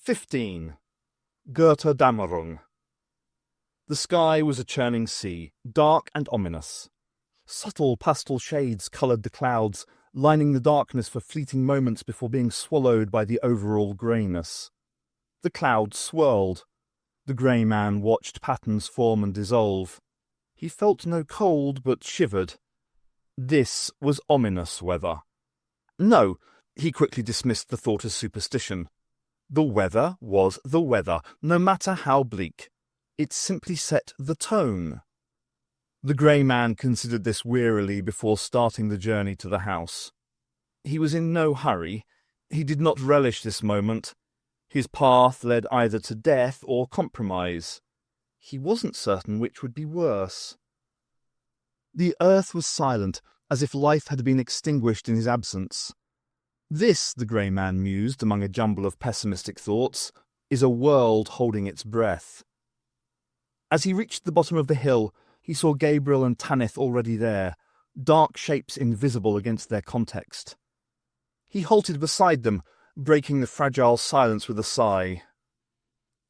15. Götterdämmerung. The sky was a churning sea, dark and ominous. Subtle pastel shades coloured the clouds, lining the darkness for fleeting moments before being swallowed by the overall greyness. The clouds swirled. The grey man watched patterns form and dissolve. He felt no cold, but shivered. This was ominous weather. No, he quickly dismissed the thought as superstition. The weather was the weather, no matter how bleak. It simply set the tone. The grey man considered this wearily before starting the journey to the house. He was in no hurry. He did not relish this moment. His path led either to death or compromise. He wasn't certain which would be worse. The earth was silent, as if life had been extinguished in his absence. This, the grey man mused among a jumble of pessimistic thoughts, is a world holding its breath. As he reached the bottom of the hill, he saw Gabriel and Tanith already there, dark shapes invisible against their context. He halted beside them, breaking the fragile silence with a sigh.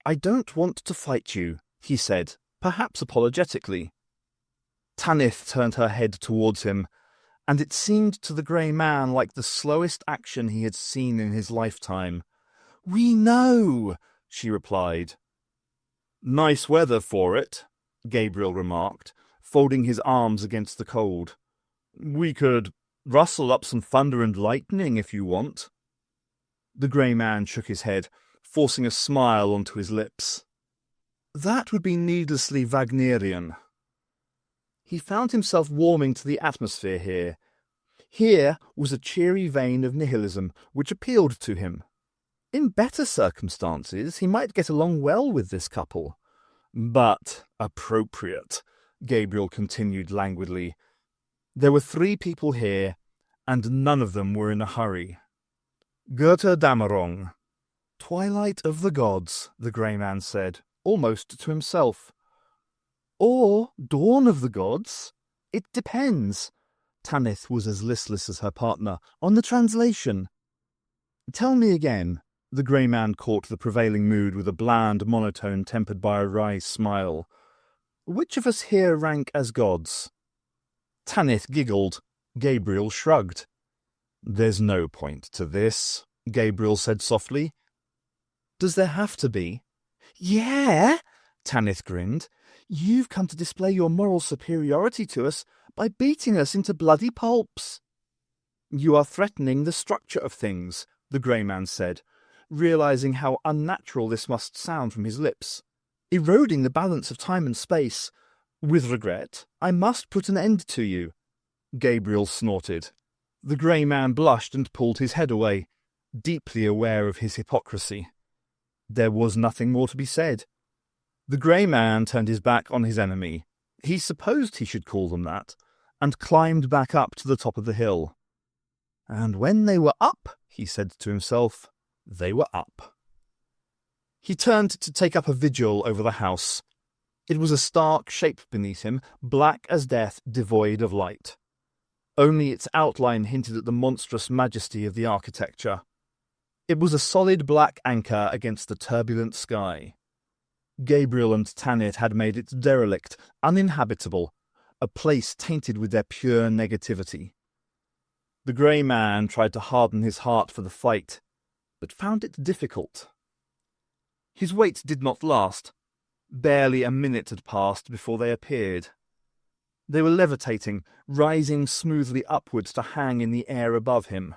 "I don't want to fight you," he said, perhaps apologetically. Tanith turned her head towards him, and it seemed to the grey man like the slowest action he had seen in his lifetime. "We know," she replied. "Nice weather for it," Gabriel remarked, folding his arms against the cold. "We could rustle up some thunder and lightning if you want." The grey man shook his head, forcing a smile onto his lips. "That would be needlessly Wagnerian." He found himself warming to the atmosphere here. Here was a cheery vein of nihilism which appealed to him. In better circumstances he might get along well with this couple. "But appropriate," Gabriel continued languidly. "There were 3 people here, and none of them were in a hurry." Götterdämmerung. "Twilight of the gods," the grey man said, almost to himself. "Or dawn of the gods. It depends." Tanith was as listless as her partner. "On the translation." "Tell me again." The grey man caught the prevailing mood with a bland monotone tempered by a wry smile. "Which of us here rank as gods?" Tanith giggled. Gabriel shrugged. "There's no point to this," Gabriel said softly. "Does there have to be?" "Yeah," Tanith grinned. "You've come to display your moral superiority to us by beating us into bloody pulps." "You are threatening the structure of things," the grey man said, realizing how unnatural this must sound from his lips. "Eroding the balance of time and space. With regret, I must put an end to you." Gabriel snorted. The grey man blushed and pulled his head away, deeply aware of his hypocrisy. There was nothing more to be said. The grey man turned his back on his enemy. He supposed he should call them that, and climbed back up to the top of the hill. And when they were up, he said to himself, they were up. He turned to take up a vigil over the house. It was a stark shape beneath him, black as death, devoid of light. Only its outline hinted at the monstrous majesty of the architecture. It was a solid black anchor against the turbulent sky. Gabriel and Tanith had made it derelict, uninhabitable, a place tainted with their pure negativity. The grey man tried to harden his heart for the fight, but found it difficult. His wait did not last. Barely a minute had passed before they appeared. They were levitating, rising smoothly upwards to hang in the air above him.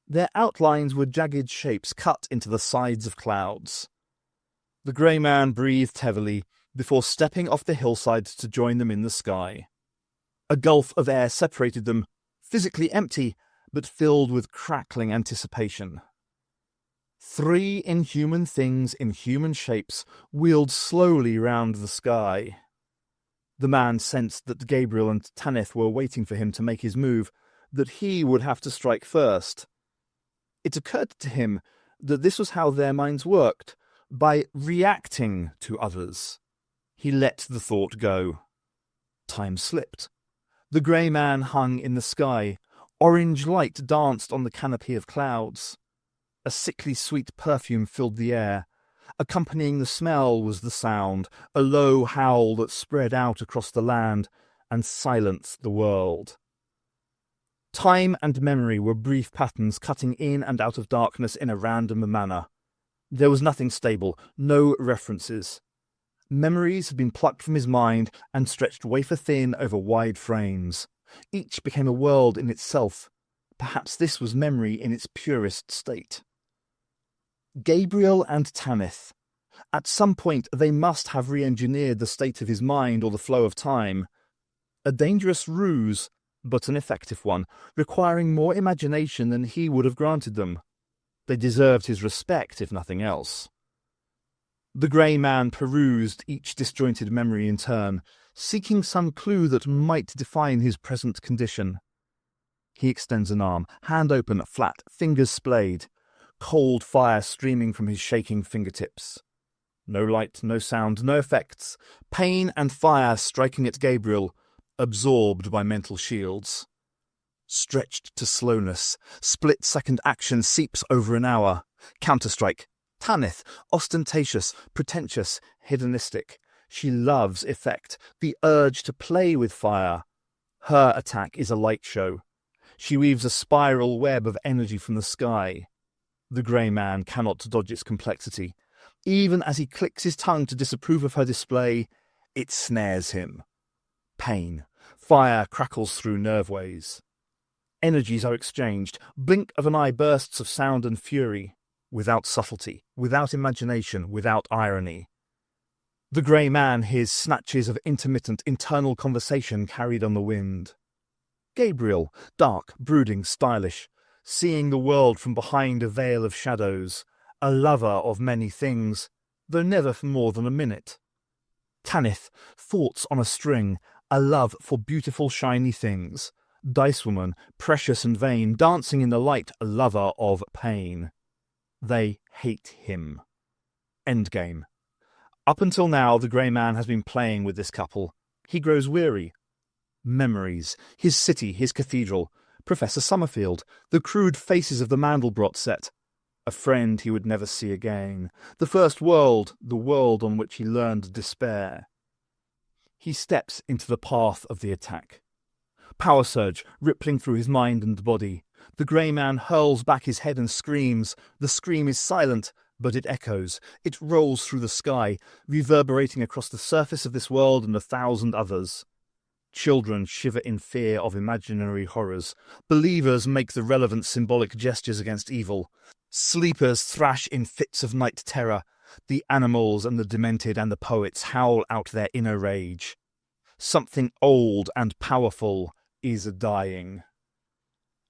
Their outlines were jagged shapes cut into the sides of clouds. The grey man breathed heavily before stepping off the hillside to join them in the sky. A gulf of air separated them, physically empty, but filled with crackling anticipation. 3 inhuman things in human shapes wheeled slowly round the sky. The man sensed that Gabriel and Tanith were waiting for him to make his move, that he would have to strike first. It occurred to him that this was how their minds worked, by reacting to others. He let the thought go. Time slipped. The grey man hung in the sky. Orange light danced on the canopy of clouds. A sickly sweet perfume filled the air. Accompanying the smell was the sound, a low howl that spread out across the land and silenced the world. Time and memory were brief patterns cutting in and out of darkness in a random manner. There was nothing stable, no references. Memories had been plucked from his mind and stretched wafer-thin over wide frames. Each became a world in itself. Perhaps this was memory in its purest state. Gabriel and Tanith. At some point they must have re-engineered the state of his mind or the flow of time. A dangerous ruse, but an effective one, requiring more imagination than he would have granted them. They deserved his respect, if nothing else. The grey man perused each disjointed memory in turn, seeking some clue that might define his present condition. He extends an arm, hand open, flat, fingers splayed, cold fire streaming from his shaking fingertips. No light, no sound, no effects. Pain and fire striking at Gabriel, absorbed by mental shields. Stretched to slowness, split-second action seeps over an hour. Counterstrike. Tanith, ostentatious, pretentious, hedonistic. She loves effect, the urge to play with fire. Her attack is a light show. She weaves a spiral web of energy from the sky. The grey man cannot dodge its complexity. Even as he clicks his tongue to disapprove of her display, it snares him. Pain. Fire crackles through nerveways. Energies are exchanged. Blink of an eye bursts of sound and fury. Without subtlety, without imagination, without irony. The grey man hears snatches of intermittent internal conversation carried on the wind. Gabriel, dark, brooding, stylish, seeing the world from behind a veil of shadows, a lover of many things, though never for more than a minute. Tanith, thoughts on a string, a love for beautiful shiny things. Dicewoman, precious and vain, dancing in the light, a lover of pain. They hate him. Endgame. Up until now, the grey man has been playing with this couple. He grows weary. Memories. His city, his cathedral. Professor Summerfield. The crude faces of the Mandelbrot set. A friend he would never see again. The first world, the world on which he learned despair. He steps into the path of the attack. Power surge rippling through his mind and body. The grey man hurls back his head and screams. The scream is silent, but it echoes. It rolls through the sky, reverberating across the surface of this world and 1,000 others. Children shiver in fear of imaginary horrors. Believers make the relevant symbolic gestures against evil. Sleepers thrash in fits of night terror. The animals and the demented and the poets howl out their inner rage. Something old and powerful is dying.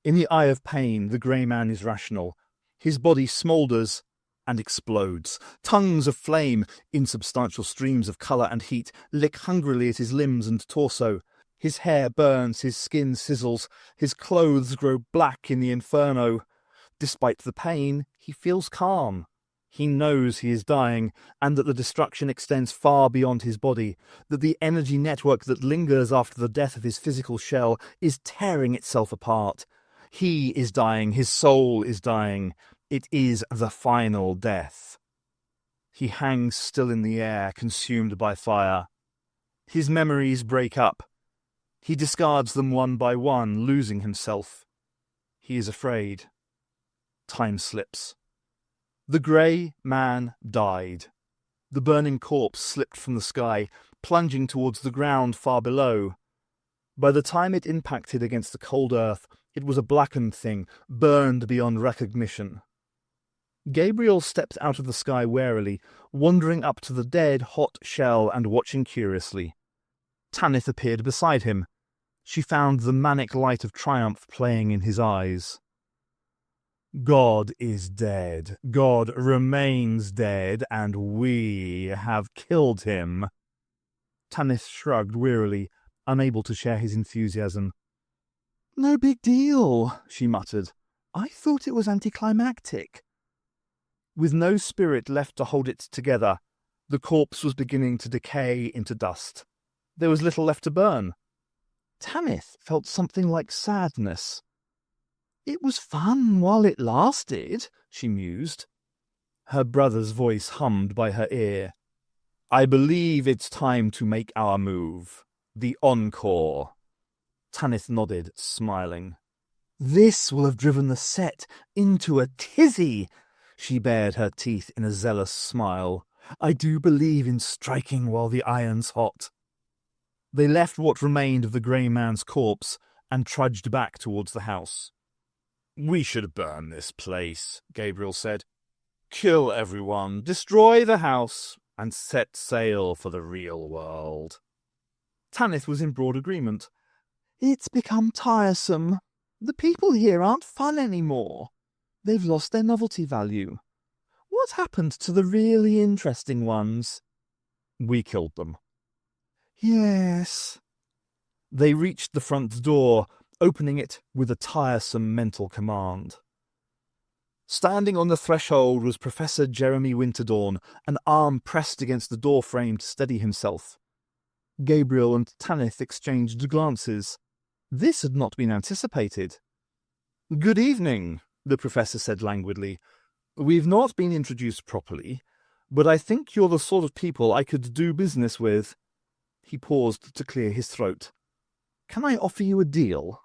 In the eye of pain, the grey man is rational. His body smoulders and explodes. Tongues of flame, insubstantial streams of colour and heat, lick hungrily at his limbs and torso. His hair burns, his skin sizzles, his clothes grow black in the inferno. Despite the pain, he feels calm. He knows he is dying, and that the destruction extends far beyond his body, that the energy network that lingers after the death of his physical shell is tearing itself apart. He is dying, his soul is dying. It is the final death. He hangs still in the air, consumed by fire. His memories break up. He discards them one by one, losing himself. He is afraid. Time slips. The grey man died. The burning corpse slipped from the sky, plunging towards the ground far below. By the time it impacted against the cold earth, it was a blackened thing, burned beyond recognition. Gabriel stepped out of the sky warily, wandering up to the dead, hot shell and watching curiously. Tanith appeared beside him. She found the manic light of triumph playing in his eyes. God is dead. God remains dead, and we have killed him. Tanith shrugged wearily, unable to share his enthusiasm. No big deal, she muttered. I thought it was anticlimactic. With no spirit left to hold it together, the corpse was beginning to decay into dust. There was little left to burn. Tanith felt something like sadness. It was fun while it lasted, she mused. Her brother's voice hummed by her ear. I believe it's time to make our move. The encore. Tanith nodded, smiling. This will have driven the set into a tizzy. She bared her teeth in a zealous smile. I do believe in striking while the iron's hot. They left what remained of the grey man's corpse and trudged back towards the house. We should burn this place, Gabriel said. Kill everyone, destroy the house, and set sail for the real world. Tanith was in broad agreement. It's become tiresome. The people here aren't fun anymore. They've lost their novelty value. What happened to the really interesting ones? We killed them. Yes. They reached the front door, opening it with a tiresome mental command. Standing on the threshold was Professor Jeremy Winterdawn, an arm pressed against the door frame to steady himself. Gabriel and Tanith exchanged glances. This had not been anticipated. Good evening, the professor said languidly. We've not been introduced properly, but I think you're the sort of people I could do business with. He paused to clear his throat. Can I offer you a deal?